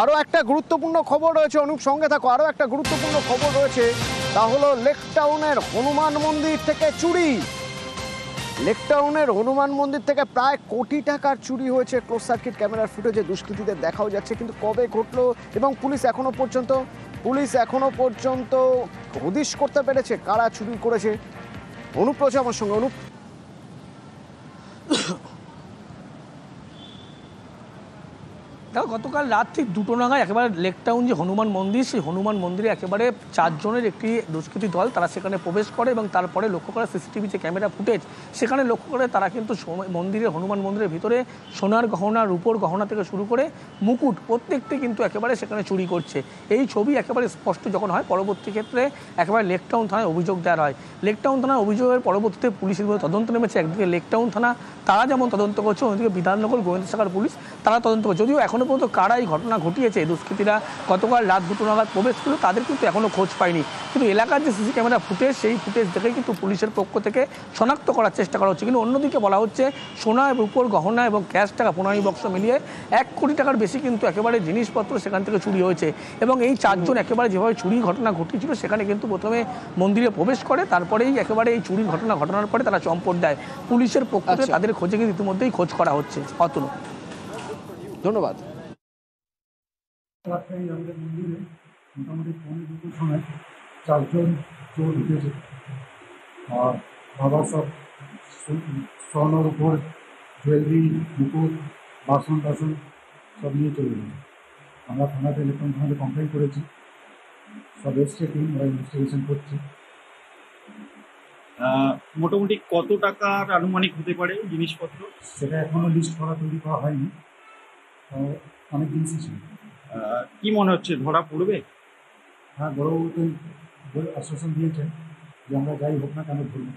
আরও একটা গুরুত্বপূর্ণ খবর রয়েছে, অনুপ সঙ্গে থাকো। আরও একটা গুরুত্বপূর্ণ খবর রয়েছে, তা হলো লেকটাউনের হনুমান মন্দির থেকে চুরি। লেকটাউনের হনুমান মন্দির থেকে প্রায় কোটি টাকার চুরি হয়েছে। ক্লোজ সার্কিট ক্যামেরার ফুটেজে দুষ্কৃতীদের দেখাও যাচ্ছে, কিন্তু কবে ঘটলো এবং পুলিশ এখনো পর্যন্ত হদিশ করতে পেরেছে কারা চুরি করেছে? অনুপ রয়েছে আমার সঙ্গে। অনুপ, দেখো, গতকাল রাত ঠিক 2টো নাগাদ একেবারে লেকটাউন যে হনুমান মন্দির, সেই হনুমান মন্দিরে একেবারে 4 জনের একটি দুষ্কৃতী দল তারা সেখানে প্রবেশ করে এবং তারপরে লক্ষ্য করে সিসিটিভি যে ক্যামেরা ফুটেজ সেখানে লক্ষ্য করে তারা কিন্তু হনুমান মন্দিরের ভিতরে সোনার গহনা, রূপোর গহনা থেকে শুরু করে মুকুট প্রত্যেকটি কিন্তু একেবারে সেখানে চুরি করছে। এই ছবি একেবারে স্পষ্ট যখন হয়, পরবর্তী ক্ষেত্রে একেবারে লেকটাউন থানায় অভিযোগ দেওয়া হয়। লেকটাউন থানার অভিযোগের পরবর্তীতে পুলিশের বিরুদ্ধে তদন্ত নেমেছে। একদিকে লেকটাউন থানা তারা যেমন তদন্ত করছে, অন্যদিকে বিধাননগর গোয়েন্দা শাখার পুলিশ তারা তদন্ত করছে। যদিও এখনও পর্যন্ত কারা এই ঘটনা ঘটিয়েছে, দুষ্কৃতীরা গতকাল রাত 2টো নাগাদ প্রবেশ করলো, তাদের কিন্তু এখনও খোঁজ পায়নি। কিন্তু এলাকার যে সিসি ক্যামেরা ফুটেজ, সেই ফুটেজ দেখেই কিন্তু পুলিশের পক্ষ থেকে শনাক্ত করার চেষ্টা করা হচ্ছে। কিন্তু অন্যদিকে বলা হচ্ছে সোনা, রূপোর গহনা এবং ক্যাশ টাকা 15 বাক্স মিলিয়ে 1 কোটি টাকার বেশি কিন্তু একেবারে জিনিসপত্র সেখান থেকে চুরি হয়েছে। এবং এই 4 জন একেবারে যেভাবে চুরির ঘটনা ঘটেছিল, সেখানে কিন্তু প্রথমে মন্দিরে প্রবেশ করে, তারপরেই একেবারে এই চুরির ঘটনার পরে তারা চম্পট দেয়। পুলিশের পক্ষ থেকে তাদের খোঁজে কিন্তু ইতিমধ্যেই খোঁজ করা হচ্ছে। অতনু, ধন্যবাদ। আমাদের মন্দিরে মোটামুটি 2:45 সময় 4 জন চোর ঢুকেছে, আর বাবা সব স্বর্ণর উপর জুয়েলারি, মুকুট, বাসন টাসন সব নিয়ে চলে গেছে। আমরা থানাতে ইলেকট্রন থানাতে কমপ্লেন করেছি, সব এসছে টিম, ওরা ইনভেস্টিগেশন করছে। মোটামুটি কত টাকার আনুমানিক হতে পারে জিনিসপত্র? সেটা এখনও লিস্ট তৈরি করা হয়নি, অনেক জিনিসই ছিল। কি মনে হচ্ছে ধরা পড়বে? হ্যাঁ, বড়বাবু তো আশ্বাসন দিয়েছেন যে আমরা যাই হোক না কেন ধরবো।